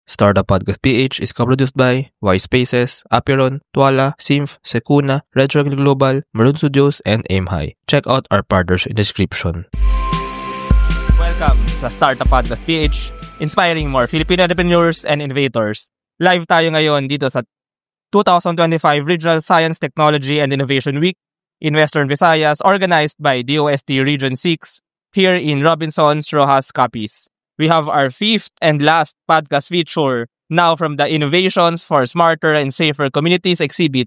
Startup Podcast PH is co-produced by Y Spaces, Apiron, Tuala, Symph, Secuna, Red Circle Global, Maroon Studios, and Aim High. Check out our partners in the description. Welcome sa Startup Podcast PH, inspiring more Filipino entrepreneurs and innovators. Live tayo ngayon dito sa 2025 Regional Science, Technology, and Innovation Week in Western Visayas, organized by DOST Region 6 here in Robinsons, Rojas, Capiz. We have our fifth and last podcast feature now from the Innovations for Smarter and Safer Communities exhibit.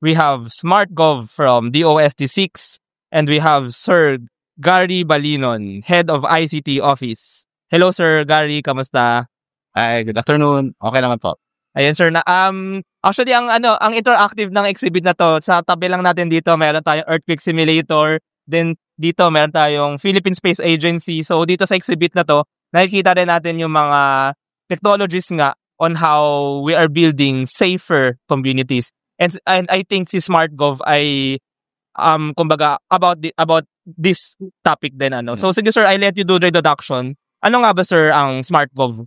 We have SmartGov from DOST 6 and we have Sir Gary Balinon, Head of ICT Office. Hello Sir Gary, kamusta? Ay, good afternoon. Okay naman po. Ayan sir, actually ang interactive ng exhibit na to, sa tabi lang natin dito, meron tayong earthquake simulator, then dito meron tayong Philippine Space Agency. So dito sa exhibit na to, nakikita rin natin yung mga technologies nga on how we are building safer communities. And I think si SmartGov ay kumbaga about this topic din ano. So sige sir, I let you do the introduction. Ano nga ba sir ang SmartGov?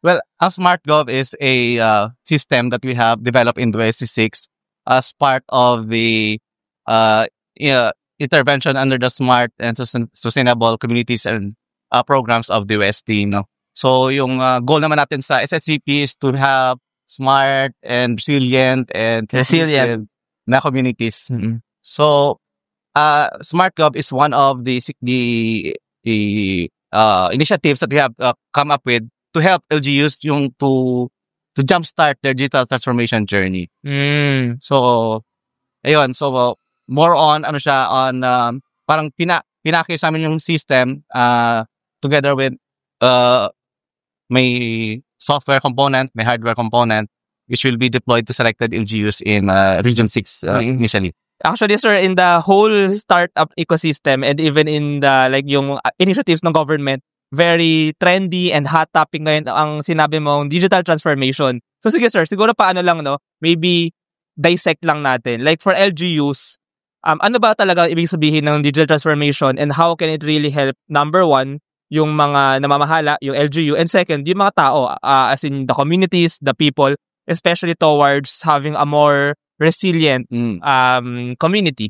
Well, ang SmartGov is a system that we have developed in DOST 6 as part of the intervention under the smart and sustainable communities and programs of DOST. No? So, yung goal naman natin sa SSCP is to have smart and resilient inclusive na communities. Mm-hmm. So, SmartGov is one of the initiatives that we have come up with to help LGUs yung to jumpstart their digital transformation journey. So, ayun. So, more on, parang pinaki sa amin yung system together with may software component, may hardware component, which will be deployed to selected LGUs in Region 6 initially. Actually, sir, in the whole startup ecosystem and even in the yung initiatives ng government, very trendy and hot topic ngayon ang sinabi mong digital transformation. So sige sir, siguro paano lang maybe dissect lang natin. Like for LGUs, ano ba talaga ibig sabihin ng digital transformation and how can it really help, number one, yung mga namamahala, yung LGU, and second, yung mga tao, as in the communities, the people, especially towards having a more resilient community?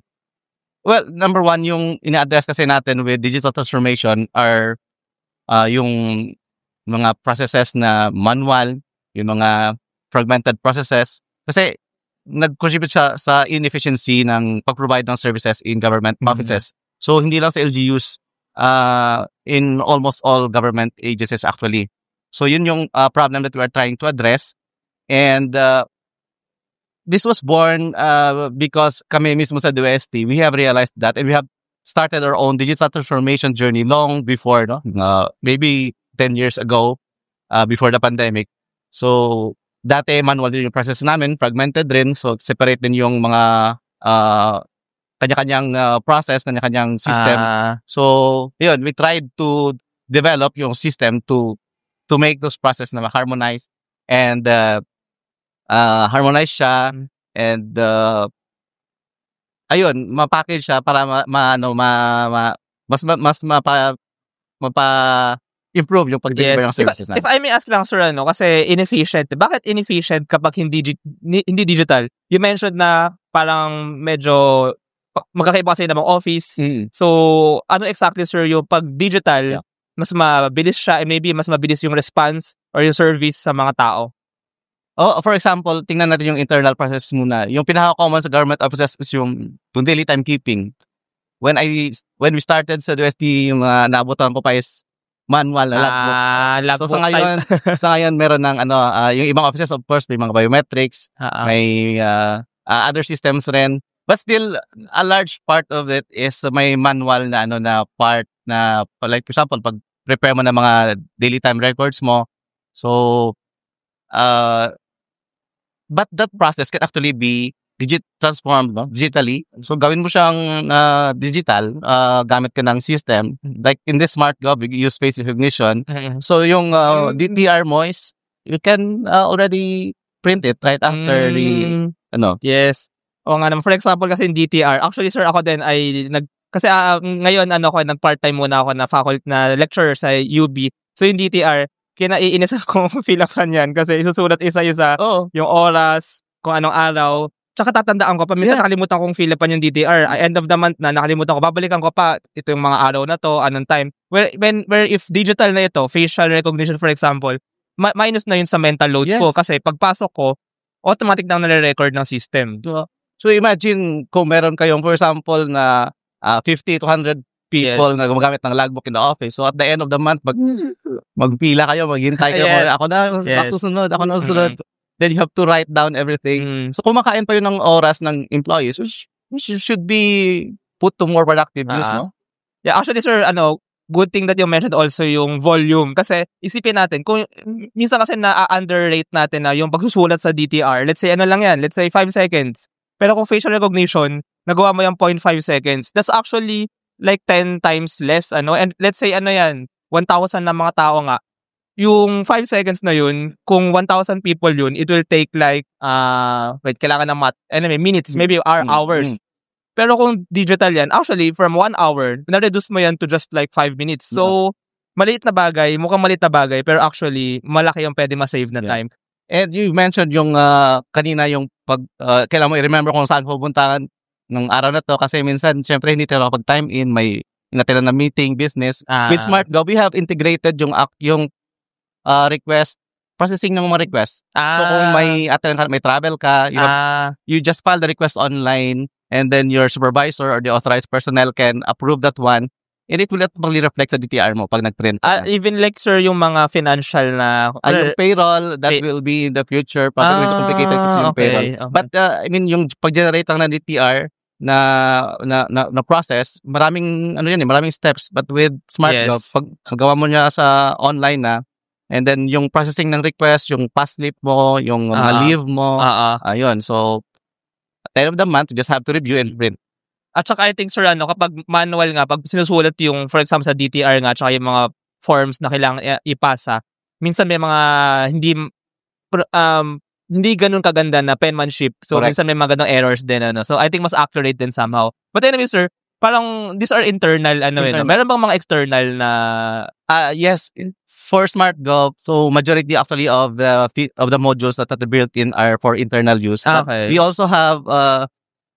Well, number one, yung ina-address kasi natin with digital transformation are yung mga processes na manual, yung mga fragmented processes. Kasi nag-contribute siya sa inefficiency ng pag-provide ng services in government offices. So, hindi lang sa LGUs, in almost all government agencies actually. So, yun yung problem that we are trying to address. And this was born because kami mismo sa DOST, we have realized that and we have started our own digital transformation journey long before, maybe 10 years ago, before the pandemic. So, dati manual din yung process namin, fragmented rin, so separate din yung mga kanya-kanyang process, kanya-kanyang system. So, yun, we tried to develop yung system to make those process na harmonized and harmonize siya and ayun, ma-package siya para mas mapa-improve yung pag-deliver ng services natin. If I may ask lang, sir, kasi inefficient. Bakit inefficient kapag hindi digital? You mentioned na parang medyo magkakaiba kasi namang office. So, ano exactly, sir, yung pag digital, mas mabilis siya and maybe mas mabilis yung response or yung service sa mga tao? For example, tingnan natin yung internal process muna. Yung pinaka-common sa government offices is yung daily timekeeping. When we started sa DOST, yung naabutan ko pa is manual na logbook. So sa ngayon meron ng yung ibang offices, of course, may mga biometrics, may other systems rin. But still, a large part of it is may manual na na part na, like for example, pag prepare mo na mga daily time records mo. So, but that process can actually be transformed digitally. So, gawin mo siyang digital, gamit ka ng system. Like in this SmartGov, we use face recognition. So, yung DTR mo is, you can already print it right after the, Yes. O nga naman, for example, kasi in DTR, actually, sir, ako din ay kasi ngayon, nag-part-time muna ako na faculty na lecturer sa UB. So, yung DTR, kinaiinis akong fill-upan yan kasi isusulat isa-isa Oo. yung oras, kung anong araw. Tsaka tatandaan ko pa, minsan Yeah. nakalimutan kong fill-upan yung DTR. End of the month na, nakalimutan ko, babalikan ko pa, ito yung mga araw na to, anong time. Where if digital na ito, facial recognition for example, minus na yun sa mental load Yes. ko kasi pagpasok ko, automatic na nare-record ng system. So imagine kung meron kayong, for example, na 50 to 100 people na gumagamit ng logbook in the office. So at the end of the month, magpila kayo, maghintay kayo. Yes. Ako na susunod. Then you have to write down everything. Mm. So kumakain pa yun ng oras ng employees, which should be put to more productive use, no? Yeah, actually, sir, good thing that you mentioned also yung volume. Kasi isipin natin, kung minsan kasi na-underrate natin na yung pagsusulat sa DTR, let's say lang yan, let's say 5 seconds. Pero kung facial recognition, nagawa mo yung 0.5 seconds, that's actually like 10 times less, and let's say 1,000 na mga tao nga, yung 5 seconds na yun, kung 1,000 people yun, it will take like, kailangan ng minutes, maybe hours. Pero kung digital yan, actually, from 1 hour, na-reduce mo yan to just like 5 minutes. So, maliit na bagay, mukhang maliit na bagay, pero actually, malaki yung pwede ma-save na time. And you mentioned yung kanina yung kailangan mo i-remember kung saan pupuntahan ng araw na to kasi minsan, syempre, hindi tayo makapag-time in, may natin na meeting, business. With SmartGov, we have integrated yung request, processing ng mga request. So kung may travel ka, you just file the request online and then your supervisor or the authorized personnel can approve that one and it will automatically reflect sa DTR mo pag nag-print ka. Even like sir, yung mga financial na... yung payroll, that will be in the future. Pag medyo complicated kasi yung payroll. Okay. But yung pag-generate lang ng DTR na process, maraming maraming steps. But with SmartGov, pag magawa mo niya sa online na, and then yung processing ng request, yung pass slip mo, yung leave mo, ayun. So, at the end of the month, you just have to review and print. At saka I think sir, kapag manual nga, pag sinusulat yung, for example sa DTR nga, tsaka yung mga forms na kailangan ipasa, minsan may mga hindi ganun kaganda na penmanship. So, Correct. minsan may mga ganung errors din, So, I think mas accurate din somehow. But anyway, sir, parang these are internal, meron bang mga external na... Yes, for SmartGov, so majority actually of the modules that are built in are for internal use. Okay. We also have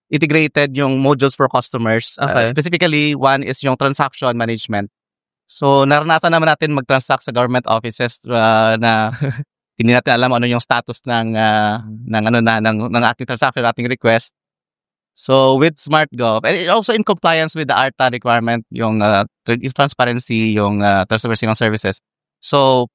integrated yung modules for customers. Okay. Specifically, one is yung transaction management. So, naranasan naman natin mag-transact sa government offices na hindi natin alam ano yung status ng ating transaction, ating request. So, with SmartGov, and also in compliance with the ARTA requirement, yung transparency, yung transparency ng services. So,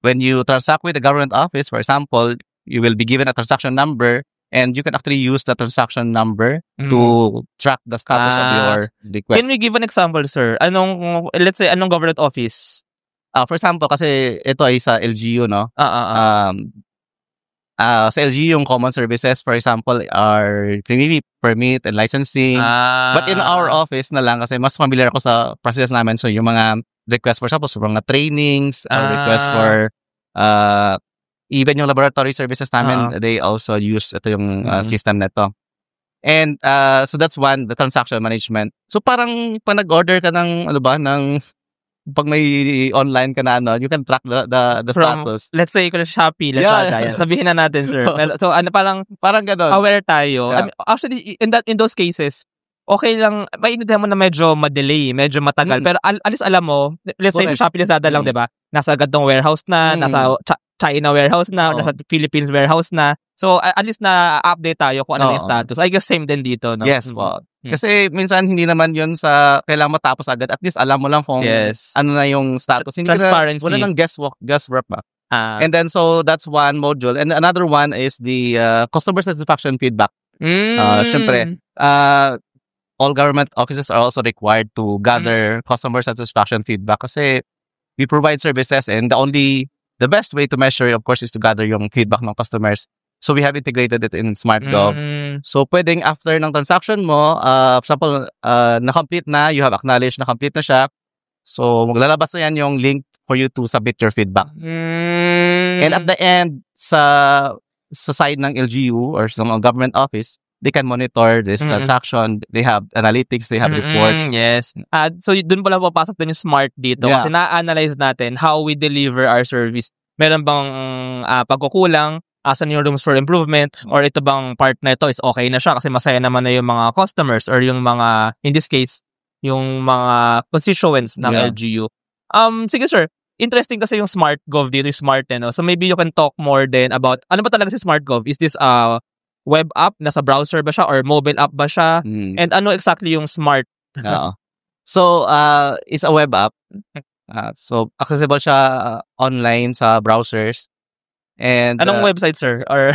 when you transact with the government office, for example, you will be given a transaction number and you can actually use the transaction number to track the status of your request. Can we give an example, sir? Let's say, anong government office? For example, kasi ito ay sa LGU, no? Sa LGU, yung common services, for example, are permit and licensing. But in our office na lang, kasi mas familiar ako sa process namin. So, yung mga request, for example, so mga trainings, request for even yung laboratory services namin, they also use ito yung system na ito. And so that's one, the transaction management. So parang pag nag-order ka ng pag may online ka na you can track the status. Let's say kung Shopee, Lazada, sabihin na natin, sir. So parang gano'n. Aware tayo. Yeah. I mean, actually in those cases, okay lang, maintindihan mo na medyo madelay, medyo matagal. Pero at least alam mo, let's say Shopee, Lazada lang, 'di ba? Nasa gantong warehouse na, nasa China warehouse na, nasa Philippines warehouse na. So, at least na-update tayo kung ano yung status. I guess same din dito, no? Yes, po. Kasi minsan hindi naman yun sa kailangan matapos agad. At least alam mo lang kung ano na yung status. Hindi transparency. Wala nang guesswork ba? And then, so that's one module. And another one is the customer satisfaction feedback. Syempre, all government offices are also required to gather customer satisfaction feedback kasi we provide services and the best way to measure, of course, is to gather yung feedback ng customers. So we have integrated it in SmartGov. So pwedeng after ng transaction mo, for example, na-complete na, you have acknowledged na complete na siya. So maglalabas na yan yung link for you to submit your feedback. And at the end, sa side ng LGU or sa mga government office, they can monitor this transaction. They have analytics, they have reports. Yes. So dun pala papasok din yung smart dito. Yeah. Kasi na-analyze natin how we deliver our service. Meron bang pagkukulang? Asan yung rooms for improvement? Or ito bang part na ito is okay na siya kasi masaya naman na yung mga customers or yung mga, in this case, yung mga constituents ng LGU. Sige sir, interesting kasi yung SmartGov dito, yung smart no? So maybe you can talk more then about, ano ba talaga si SmartGov? Is this web app? Nasa browser ba siya? Or mobile app ba siya? And ano exactly yung smart? So, it's a web app. So, accessible siya online sa browsers. And anong website, sir? Or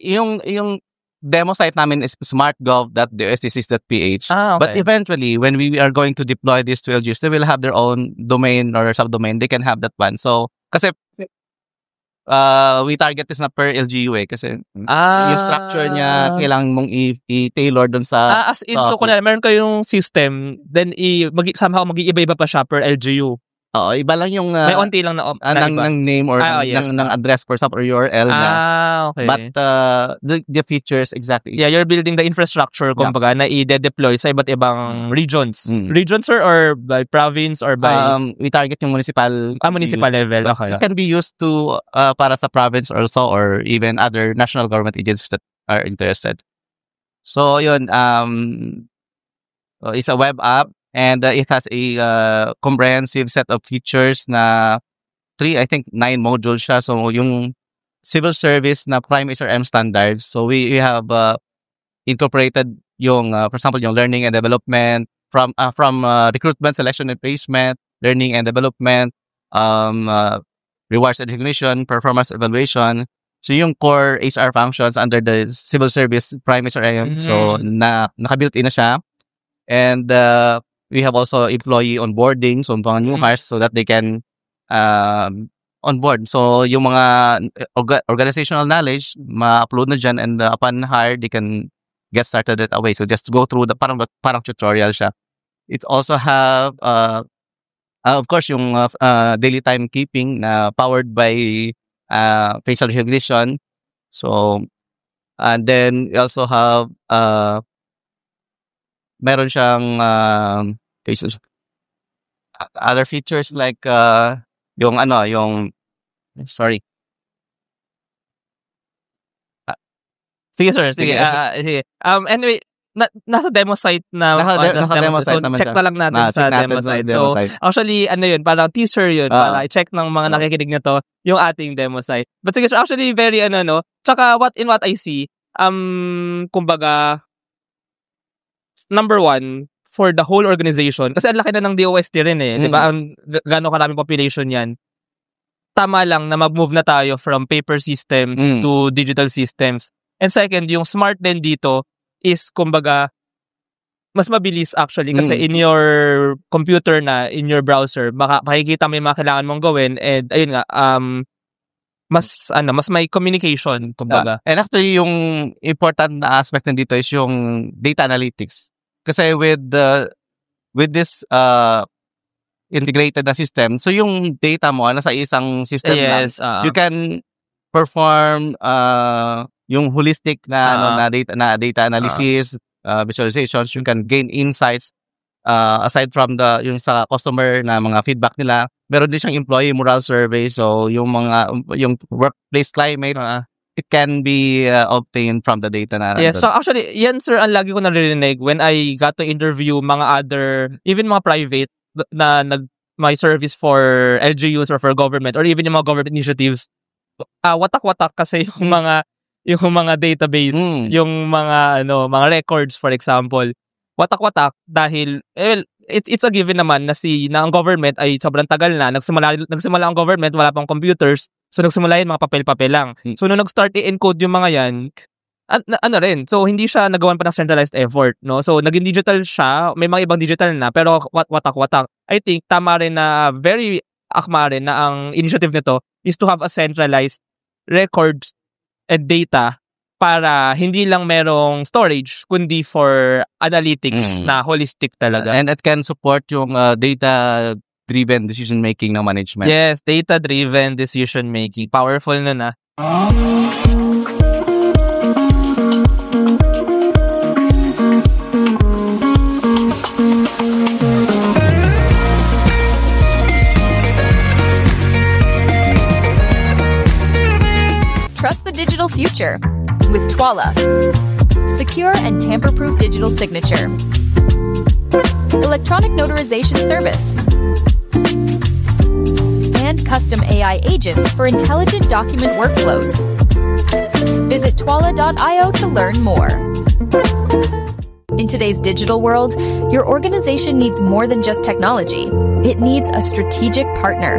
yung demo site namin is smartgov.dosdcs.ph. Okay. But eventually, when we are going to deploy this to LGUs, they will have their own domain or subdomain. They can have that one. So, kasi we target this na per LGU kasi yung structure niya kailangan mong i-tailor dun sa as in, so kunwari meron kayong system, then somehow mag-iiba-iba pa siya per LGU. Oo, iba lang yung may onti lang na ng name or ng address for example or URL niya. Okay. But the features exactly. Yeah, you're building the infrastructure kumbaga na i-deploy sa iba't ibang regions. Regions sir, or by province or by we target yung municipal level. Okay. It can be used to para sa province also or even other national government agencies that are interested. So yun it's a web app. And it has a comprehensive set of features na 9 modules siya. So, yung civil service na prime HRM standards. So, we have incorporated yung, for example, yung learning and development from recruitment, selection and placement, learning and development, rewards and recognition, performance evaluation. So, yung core HR functions under the civil service prime HRM. So, naka-built-in na siya. And we have also employee onboarding, so mga new hires so that they can onboard. So, yung mga organizational knowledge, ma-upload na dyan and upon hire, they can get started right away. So, just go through the parang tutorial siya. It also have, of course, yung daily timekeeping na powered by facial recognition. So, and then we also have meron siyang other features like sorry. Sige sir, sige. Anyway, nasa demo site na nasa demo site naman check na lang natin sa demo site. So, actually, yun, parang teaser yun. Para i-check ng mga nakikinig na to, yung ating demo site. But sige sir, actually, very tsaka what I see, kumbaga, number one, for the whole organization, kasi ang laki na ng DOST rin di ba? Gano'ng karaming population yan. Tama lang na mag-move na tayo from paper system to digital systems. And second, yung smart din dito is, kumbaga, mas mabilis actually kasi in your computer na, in your browser, makikita mo yung mga kailangan mong gawin and ayun nga, mas may communication kumbaga. And actually yung important na aspect nandito is yung data analytics. Kasi with this integrated na system, so yung data mo nasa isang system lang. You can perform yung holistic na data analysis, visualizations. You can gain insights aside from yung sa customer na mga feedback nila. Meron din siyang employee morale survey. So, yung workplace climate, it can be obtained from the data na. Yes, so actually, yan sir, ang lagi ko naririnig when I got to interview mga other, even mga private na may service for LGUs or for government or even yung mga government initiatives. Watak-watak kasi yung mga database, yung mga records for example. Watak-watak dahil it's a given naman na ang government ay sobrang tagal na. Nagsimula ang government, wala pang computers. So, nagsimula yun, mga papel-papel lang. So, nung nag-start i-encode yung mga yan, rin. So, hindi siya nagawan pa ng centralized effort, no? So, naging digital siya. May mga ibang digital na, pero watak-watak. I think, tama rin na very akma rin na ang initiative nito is to have a centralized records and data para hindi lang merong storage, kundi for analytics na holistic talaga. And it can support yung data-driven decision-making ng management. Yes, data-driven decision-making. Powerful na. Trust the digital future with Twala. Secure and tamper-proof digital signature. Electronic notarization service. And custom AI agents for intelligent document workflows. Visit twala.io to learn more. In today's digital world, your organization needs more than just technology. It needs a strategic partner.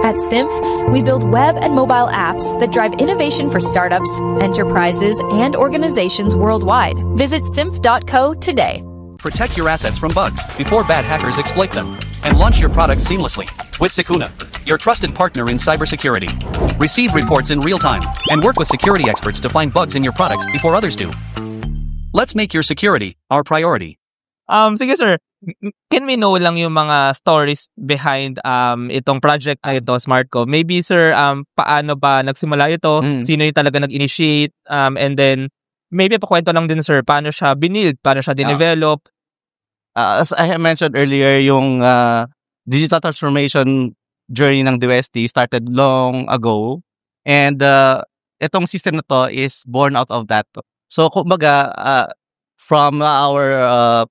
At Symph, we build web and mobile apps that drive innovation for startups, enterprises, and organizations worldwide. Visit symph.co today. Protect your assets from bugs before bad hackers exploit them. And launch your products seamlessly with Secuna, your trusted partner in cybersecurity. Receive reports in real time and work with security experts to find bugs in your products before others do. Let's make your security our priority. Sige sir, can we know lang yung mga stories behind itong project na ito, SmartCo? Maybe sir, paano ba nagsimula ito? Sino yung talaga nag-initiate? And then, maybe pakwento lang din sir, paano siya binild? Paano siya dinevelop? As I have mentioned earlier, yung digital transformation journey ng DOST started long ago. And itong system na to is born out of that. So, kumbaga, from our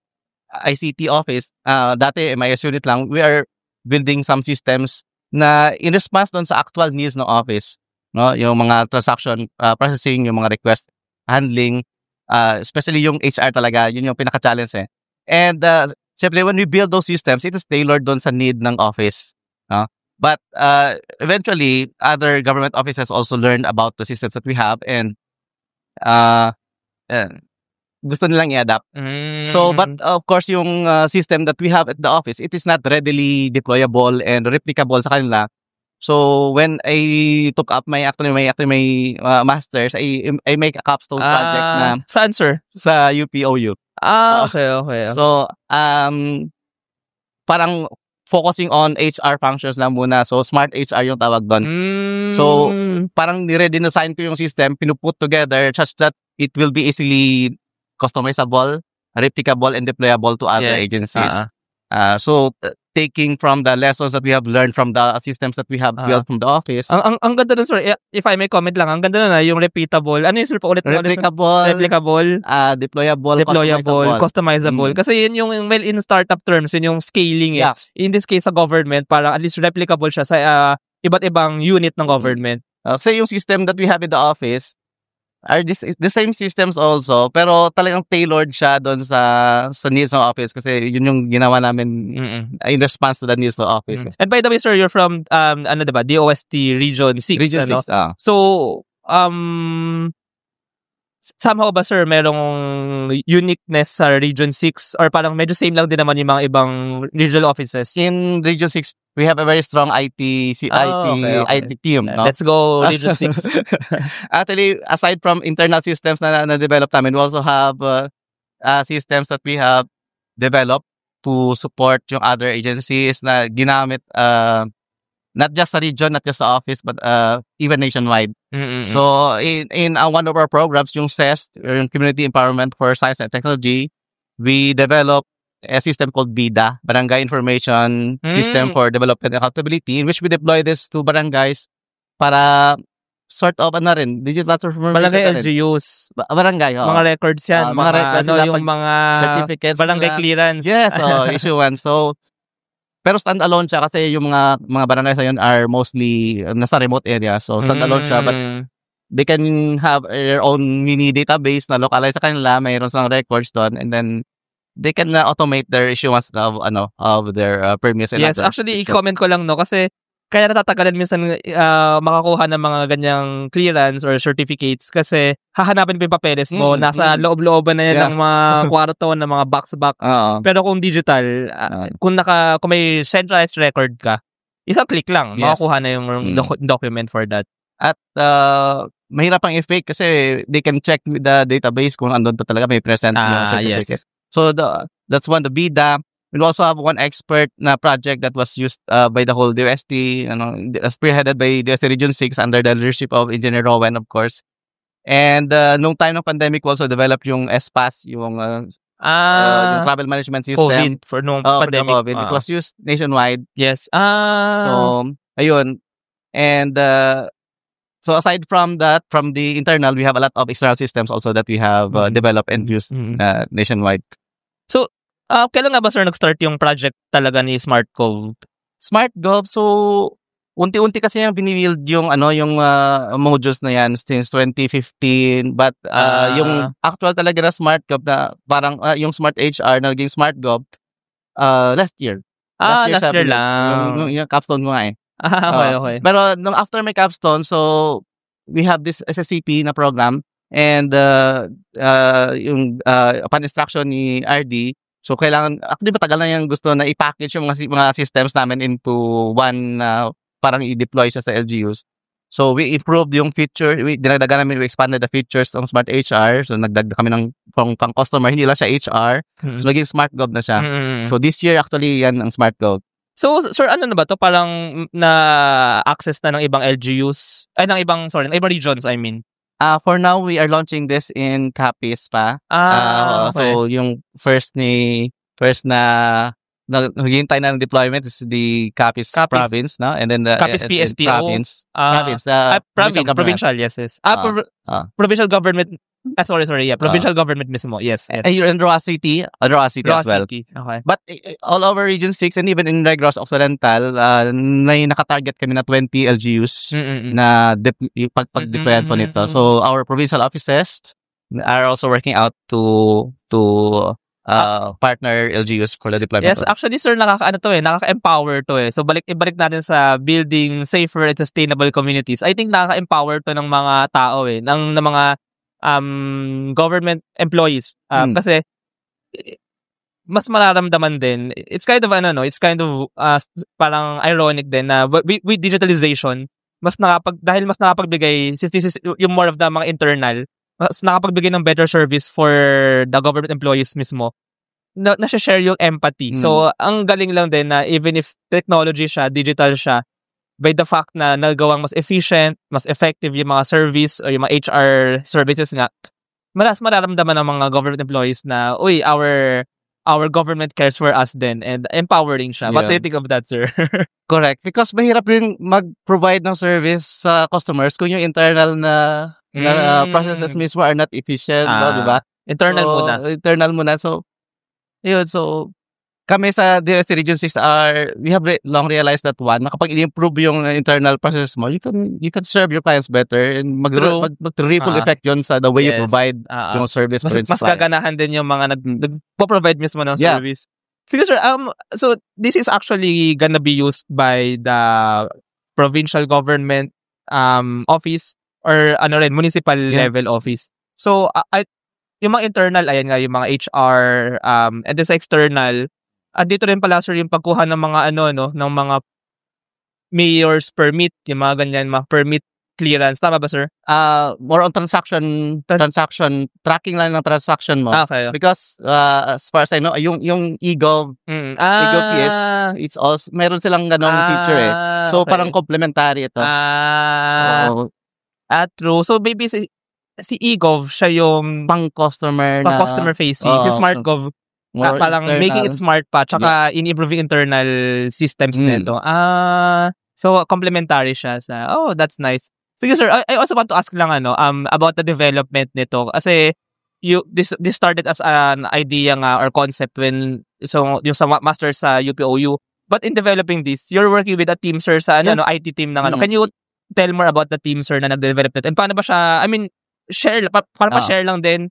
ICT office, dati MIS unit lang, we are building some systems na in response doon sa actual needs ng office. No? Yung mga transaction processing, yung mga request handling, especially yung HR talaga, yun yung pinaka-challenge eh. And syempre, when we build those systems, it is tailored doon sa need ng office. But eventually, other government offices also learned about the systems that we have and gusto nilang i-adapt. So, but of course, yung system that we have at the office, it is not readily deployable and replicable sa kanila. So, when I took up my masters, I make a capstone project na saan sir? Sa UPOU. Okay. So, parang focusing on HR functions lang muna. So, smart HR yung tawag doon. So, parang nire-design ko yung system, pinuput together such that it will be easily customizable, replicable, and deployable to other agencies. So, taking from the lessons that we have learned from the systems that we have built from the office. Ang ganda nun, sir. If I may comment lang, ang ganda nun yung repeatable. Ano yung sir pa ulit? Replicable, deployable, customizable. Kasi yun yung, well, in startup terms, yun yung scaling. Yeah. In this case, sa government, para at least replicable siya sa iba't ibang unit ng government. So, yung system that we have in the office, are the same systems also, pero talagang tailored siya doon sa needs ng office kasi yun yung ginawa namin in response to the needs ng office. And by the way, sir, you're from diba? DOST Region 6. Region 6, So, somehow ba, sir, merong uniqueness sa Region 6 or parang medyo same lang din naman yung mga ibang regional offices? In Region 6, we have a very strong IT team. No? Let's go, Region 6. Actually, aside from internal systems na develop namin, we also have systems that we have developed to support yung other agencies na ginamit not just sa region, not just sa office, but even nationwide. So, in one of our programs, yung CEST, yung Community Empowerment for Science and Technology, we developed a system called BIDA, Barangay Information System for Development and Accountability, in which we deploy this to barangays para sort of digital transformation. Barangay LGUs. Barangay, mga records yan. Mga records yung mga certificates. Barangay clearance. Yes, issuance. So, pero standalone siya kasi yung mga barangays na yun are mostly nasa remote area. So, standalone siya. But they can have their own mini database na localized sa kanila. Mayroon silang records doon. And then, they can automate their issuance of their permits. Yes, actually, i-comment ko lang, no, kasi kaya natatagalan minsan makakuha ng mga ganyang clearance or certificates kasi hahanapin pa yung papeles mo. Nasa loob-looban na yan ng mga kwarto, ng mga box-box. Pero kung digital, kung may centralized record ka, isang click lang, makakuha na yung document for that. At mahirap ang i-fake kasi they can check with the database kung andun pa talaga may present yung certificate. Yes. So that's one, the BIDA. We also have one expert na project that was used by the whole DOST, spearheaded by DOST Region 6 under the leadership of Engineer Rowan, of course. And nung time ng pandemic, we also developed yung SPAS, yung travel management system. COVID, for nung pandemic. COVID. It was used nationwide. Yes. So, ayun. And So aside from that, from the internal, we have a lot of external systems also that we have developed and used nationwide. So, kailan nga ba sir nag-start yung project talaga ni SmartGov? SmartGov, so unti-unti kasi yung binibuild yung modules na yan since 2015, but yung actual talaga na SmartGov na parang yung Smart HR na naging SmartGov last year. Last year lang. Yung capstone mo nga eh. Okay. Pero nung after my capstone, so we have this SSCP na program and yung upon instruction ni RD, so kailangan, actually matagal na yung gusto na i-package yung mga systems namin into one parang i-deploy siya sa LGUs. So we improved yung feature, dinagdagan namin, we expanded the features ng Smart HR. So nagdagdag kami ng pang customer, hindi lang siya HR. So naging SmartGov na siya. So this year actually yan ang SmartGov. So, sir, ano na ba to? Parang na-access na ng ibang LGUs? Ng ibang regions, I mean. For now, we are launching this in Capiz pa. Okay. So, yung first na naghihintay na ng deployment is the Capiz province, no? And then the Capiz PSTO. province. Provincial, yes. Provincial government. Sorry. Yeah, provincial government mismo. Yes. And you're in Roa City as well. City. Okay. But all over Region 6 and even in Negros Occidental, nakatarget kami na 20 LGUs na pag-deployan po nito. So our provincial offices are also working out to partner LGUs for the deployment. Yes, actually sir, nakaka-empower to eh. So ibalik natin sa building safer and sustainable communities. I think nakaka-empower to ng mga tao eh, ng mga government employees. Kasi mas mararamdaman din. It's kind of parang ironic din na with digitalization, dahil mas nakapagbigay yung more of the mga internal, mas nakapagbigay ng better service for the government employees mismo. Na-share yung empathy. So, ang galing lang din na even if technology siya, digital siya, by the fact na nagawang mas efficient, mas effective yung mga service o yung mga HR services nga, mas mararamdaman ng mga government employees na, our government cares for us then and empowering siya. Yeah. What do you think of that, sir? Correct. Because mahirap rin mag-provide ng service sa customers kung yung internal na processes mismo are not efficient, di ba? Internal muna. So, yun. So, kami sa DST Region 6 we have long realized that kapag i-improve yung internal process mo, you can serve your clients better and mag-ripple effect yun sa the way you provide yung service. Mas gaganahan din yung mga nagpo-provide mismo ng service. Sige sir, so this is actually gonna be used by the provincial government office or municipal level office. So, yung mga internal, ayan nga, yung mga HR, and then sa external, dito rin pala sir yung pagkuha ng mga ng mga mayor's permit, yung mga ganyan, mga permit clearance. Tama ba sir? More on transaction tracking lang ng transaction mo. Okay. Because as far as I know, yung eGov PS, it's also meron silang ganong feature eh. So parang complementary ito. True. So maybe si eGov siya yung pang-customer facing. Si SmartGov parang internal, making it smart pa, tsaka in-improving internal systems nito. So complementary siya sa, that's nice. Sige sir, I also want to ask lang about the development nito. Kasi this started as an idea nga or concept yung sa master sa UPOU. But in developing this, you're working with a team sir sa IT team ng Can you tell more about the team sir na nag-develop nito? And paano ba siya, share, para pa-share lang din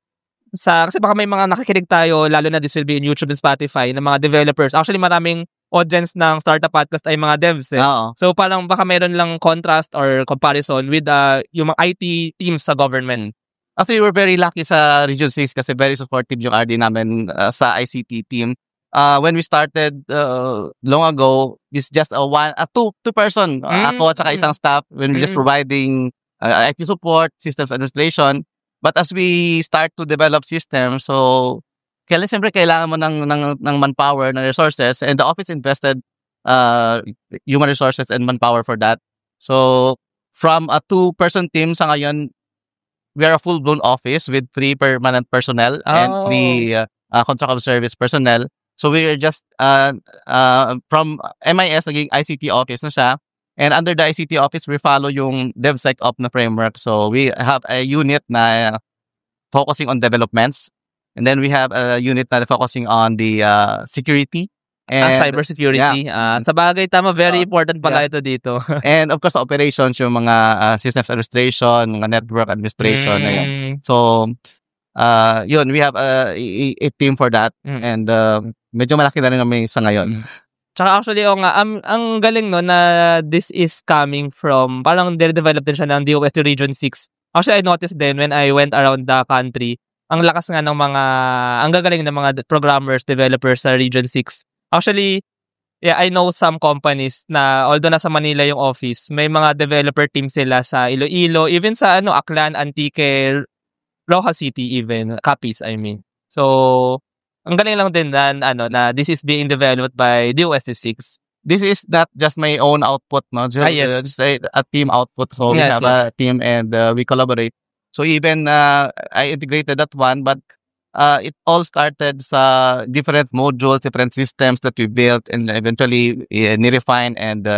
kasi baka may mga nakikinig tayo, lalo na this will be in YouTube and Spotify, ng mga developers. Actually, maraming audience ng Startup Podcast ay mga devs eh. So, parang baka mayroon lang contrast or comparison with yung mga IT teams sa government. Actually, we're very lucky sa Region 6 kasi very supportive yung RD namin sa ICT team. When we started long ago, it's just a two-person. Ako at saka isang staff when we're just providing IT support, systems administration. But as we start to develop systems, so siyempre kailangan mo ng manpower, ng resources, and the office invested human resources and manpower for that. So from a 2-person team sa ngayon, we are a full-blown office with 3 permanent personnel and 3 contract of service personnel. So we are just from MIS naging ICT office na siya. And under the ICT office, we follow yung DevSecOps na framework. So we have a unit na focusing on developments. And then we have a unit na focusing on the security. And cybersecurity. Sa bagay, tama, very important pala ito dito. And of course, operations, yung mga systems administration, mga network administration. Na yun. So, yun, we have a team for that. And medyo malaki na rin kami sa ngayon. Tsaka actually, ang galing no na this is coming from, parang develop din siya ng DOST Region 6. Actually, I noticed then when I went around the country, ang lakas nga ng ang gagaling ng mga programmers, developers sa Region 6. Actually, I know some companies na although nasa Manila yung office, may mga developer team sila sa Iloilo, even sa Aklan, Antique, Rojas City even, Capiz, I mean. So, ang galing lang din na this is being developed by DOST 6. This is not just my own output, no? Just a team output. So we have a team and we collaborate. So even I integrated that one, but it all started sa different modules, different systems that we built and eventually ni-refine and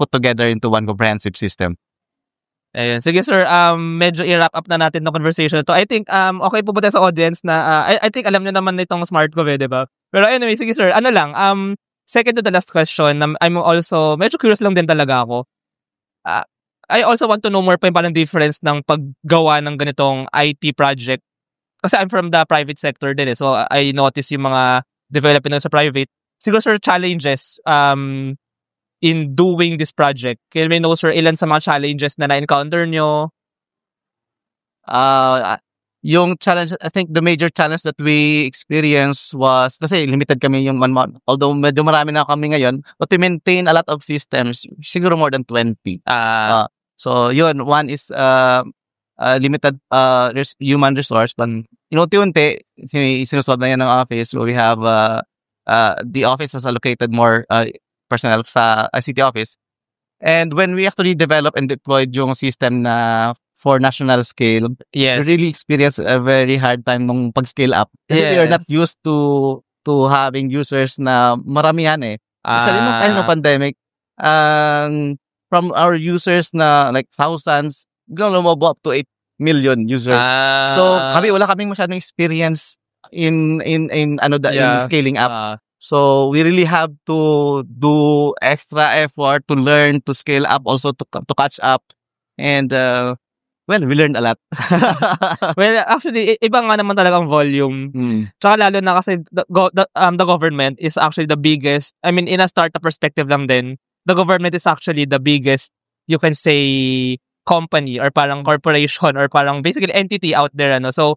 put together into one comprehensive system. Ayun. Sige sir, medyo i-wrap up na natin ng conversation to. I think okay po ba tayo sa audience na I think alam niyo naman itong SmartGov, di ba? Pero anyway, sige sir, second to the last question, I'm also medyo curious lang din talaga ako. I also want to know more pa yung parang difference ng paggawa ng ganitong IT project. Kasi I'm from the private sector din so I notice yung mga development sa private. Siguro sir, challenges in doing this project. Can we know sir, ilan sa mga challenges na na-encounter nyo? Yung challenge, I think the major challenge that we experienced was, kasi limited kami yung man, although medyo marami na kami ngayon, but we maintain a lot of systems, siguro more than 20. So yun, one is limited human resource, but unti-unti, sinusolve na yan ng office. So we have, the office has allocated more personnel sa ICT office. And when we actually developed and deployed yung system na for national scale, we really experienced a very hard time nung pag-scale up. Kasi we are not used to having users na maramihan Especially nung time ng pandemic, from our users na like thousands, lumabo up to 8 million users. So wala kaming masyadong experience in scaling up. So we really have to do extra effort to learn to scale up, also to catch up. And we learned a lot. Well, actually, iba nga naman talagang volume. Tsaka lalo na kasi the government is actually the biggest, I mean, in a startup perspective lang din, the government is actually the biggest, you can say, company or parang corporation or parang basically entity out there. So,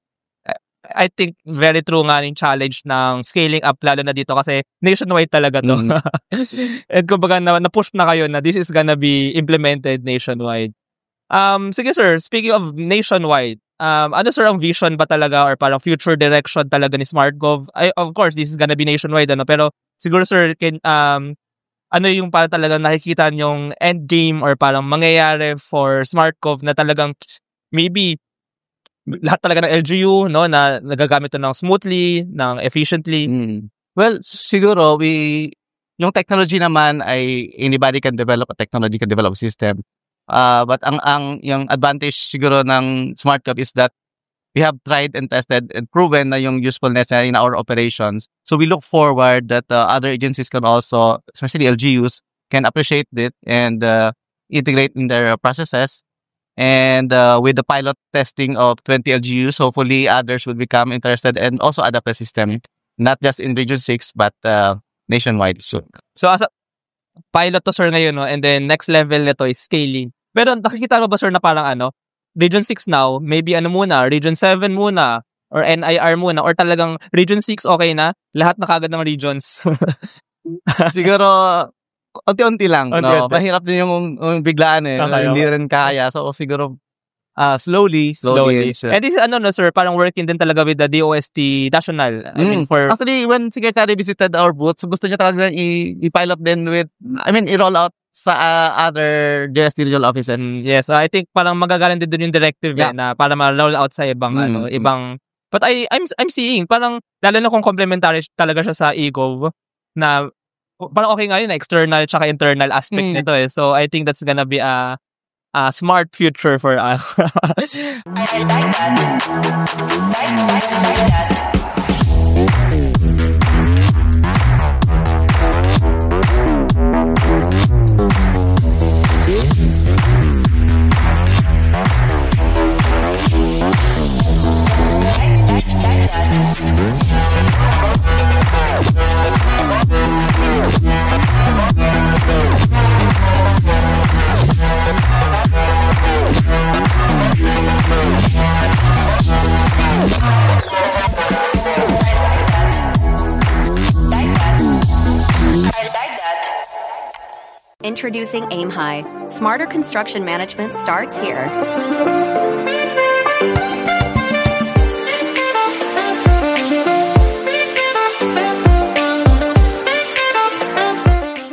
I think very true nga yung challenge ng scaling up lalo na dito kasi nationwide talaga to. And kumbaga na-push na kayo na this is gonna be implemented nationwide. Sige sir, speaking of nationwide, ano sir ang vision ba talaga or parang future direction talaga ni SmartGov? Of course, this is gonna be nationwide, pero siguro sir, ano yung parang talagang nakikita niyong end game or parang mangyayari for SmartGov na talagang maybe lahat talaga ng LGU, no, na nagagamit ito ng smoothly, ng efficiently? Well, siguro, yung technology naman ay anybody can develop a technology, can develop a system. But yung advantage siguro ng SmartGov is that we have tried and tested and proven na yung usefulness niya in our operations. So we look forward that other agencies can also, especially LGUs, can appreciate it and integrate in their processes. And with the pilot testing of 20 LGUs, hopefully others will become interested and also adapt the system, not just in Region 6, but nationwide. So as a pilot to, sir, ngayon, no? And then next level nito is scaling. Pero nakikita mo ba, sir, na parang Region 6 now, maybe muna, Region 7 muna, or NIR muna, or talagang Region 6 okay na? Lahat na kagad ng regions. Siguro, unti-unti lang. No? Mahirap din yung biglaan hindi rin kaya. So, siguro, slowly. And this is, sir, parang working din talaga with the DOST National. I mean, Actually, when Secretary visited our booth, gusto niya talaga i-pilot din with, i-roll out sa other DOST regional offices. Yes, I think parang magagaling din yung directive na para ma-roll out sa ibang, ibang. But I'm seeing, parang, lalo na kung complementary talaga siya sa eGov, na parang okay nga yun, external tsaka internal aspect nito eh. So, I think that's gonna be a smart future for us. I like that. Like that. Introducing Aim High. Smarter construction management starts here.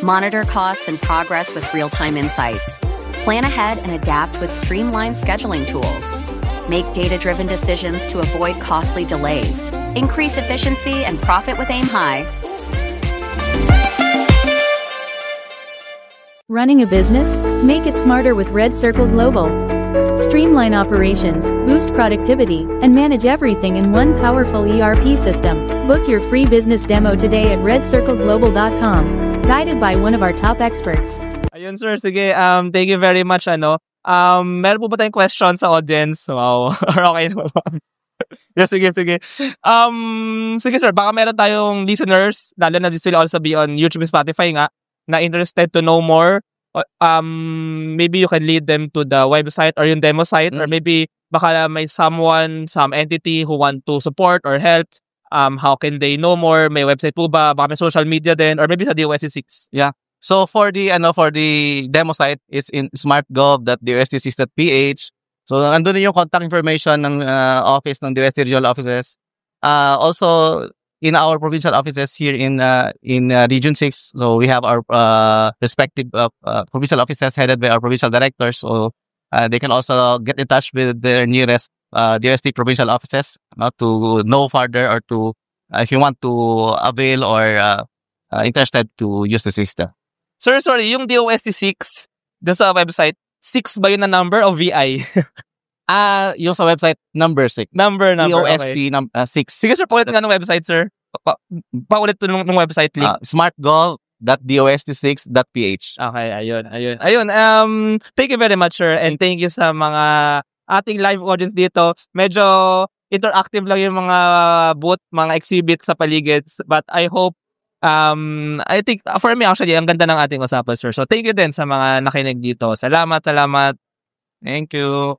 Monitor costs and progress with real-time insights. Plan ahead and adapt with streamlined scheduling tools. Make data-driven decisions to avoid costly delays. Increase efficiency and profit with Aim High. Running a business? Make it smarter with Red Circle Global. Streamline operations, boost productivity, and manage everything in one powerful ERP system. Book your free business demo today at redcircleglobal.com. Guided by one of our top experts. Ayun sir, sige. Thank you very much. Meron po ba tayong question sa audience? Wow. Okay na ba? Yeah, sige. Sige sir, baka meron tayong listeners, lalo na this will also be on YouTube and Spotify nga, na interested to know more. Maybe you can lead them to the website or yung demo site, or maybe baka may some entity who want to support or help. How can they know more? May website po ba? Baka may social media din, or maybe sa DOST6. Yeah. So for the demo site, it's in smartgov.dost6.ph. So andun yung contact information ng office ng DOST regional offices. Also in our provincial offices here in Region 6. So we have our respective provincial offices headed by our provincial directors. So they can also get in touch with their nearest DOST provincial offices to know further, or to if you want to avail or interested to use the system. Sir, sorry, yung DOST6, dun sa website, 6 ba yun na number o VI? Yung sa website, number 6. Number, DOST okay. 6. Sige sir, paulit nga ng website, sir. Paulit to ng website link. Smartgov.dost6.ph. Okay, ayun. Thank you very much, sir. And thank you sa mga ating live audience dito. Medyo interactive lang yung mga booth, mga exhibit sa paligid. But I hope, I think, for me actually, ang ganda ng ating usapan, sir. So thank you din sa mga nakinig dito. Salamat. Thank you.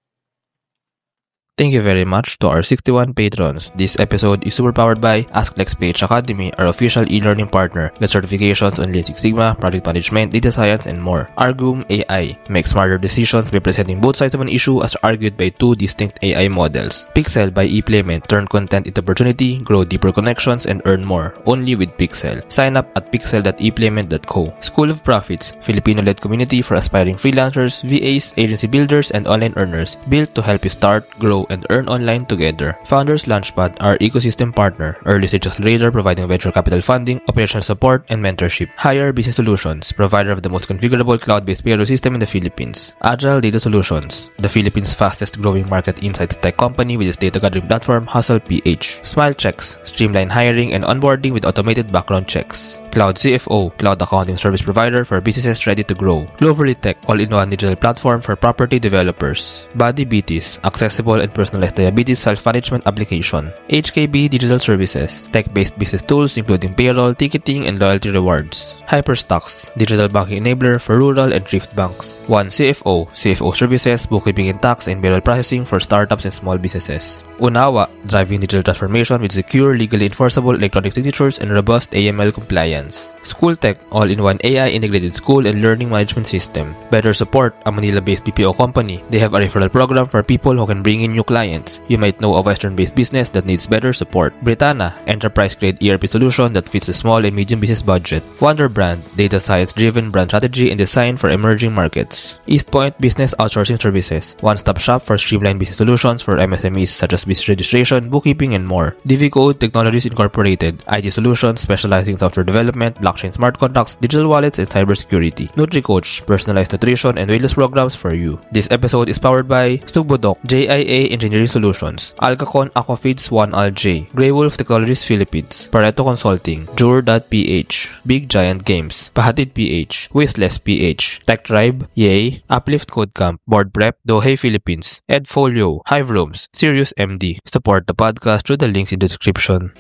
Thank you very much to our 61 patrons. This episode is super powered by AskLexPH Academy, our official e-learning partner. Get certifications on Lean Six Sigma, project management, data science, and more. Argum AI. Make smarter decisions by presenting both sides of an issue as argued by two distinct AI models. Pixel by ePlayment. Turn content into opportunity, grow deeper connections, and earn more. Only with Pixel. Sign up at pixel.eplayment.co. School of Profits. Filipino-led community for aspiring freelancers, VAs, agency builders, and online earners. Built to help you start, grow, and earn online together. Founders Launchpad, our ecosystem partner. Early stage accelerator providing venture capital funding, operational support, and mentorship. Hire Business Solutions, provider of the most configurable cloud-based payroll system in the Philippines. Agile Data Solutions, the Philippines' fastest growing market insights tech company with its data gathering platform Hustle PH. Smile Checks, streamline hiring and onboarding with automated background checks. Cloud CFO, cloud accounting service provider for businesses ready to grow. Cloverly Tech, all-in-one digital platform for property developers. Body BTs, accessible and personalized diabetes self-management application. HKB Digital Services, tech-based business tools including payroll, ticketing, and loyalty rewards. Hyperstocks, digital banking enabler for rural and thrift banks. One CFO, CFO services, bookkeeping and tax, and payroll processing for startups and small businesses. Unawa, driving digital transformation with secure, legally enforceable electronic signatures and robust AML compliance. School Tech, all-in-one AI integrated school and learning management system. Better Support, a Manila-based BPO company. They have a referral program for people who can bring in new clients. You might know a Western-based business that needs better support. Britanna, enterprise-grade ERP solution that fits the small and medium business budget. Wonder Brand, data science-driven brand strategy and design for emerging markets. East Point Business Outsourcing Services, one-stop shop for streamlined business solutions for MSMEs such as business registration, bookkeeping, and more. DVCode Technologies Incorporated, IT Solutions specializing in software development, blockchain smart contracts, digital wallets, and cybersecurity. NutriCoach, personalized nutrition and wellness programs for you. This episode is powered by Stugbudok, JIA Engineering Solutions, Alcacon Aquafeeds 1Alj, Grey Wolf Technologies Philippines, Pareto Consulting, Jure.ph, Big Giant Games, Pahatid PH, Wistless PH, Tech Tribe, Yay, Uplift Code Camp, Board Prep, Dohey Philippines, Edfolio, Hive Rooms, Sirius MD. Support the podcast through the links in the description.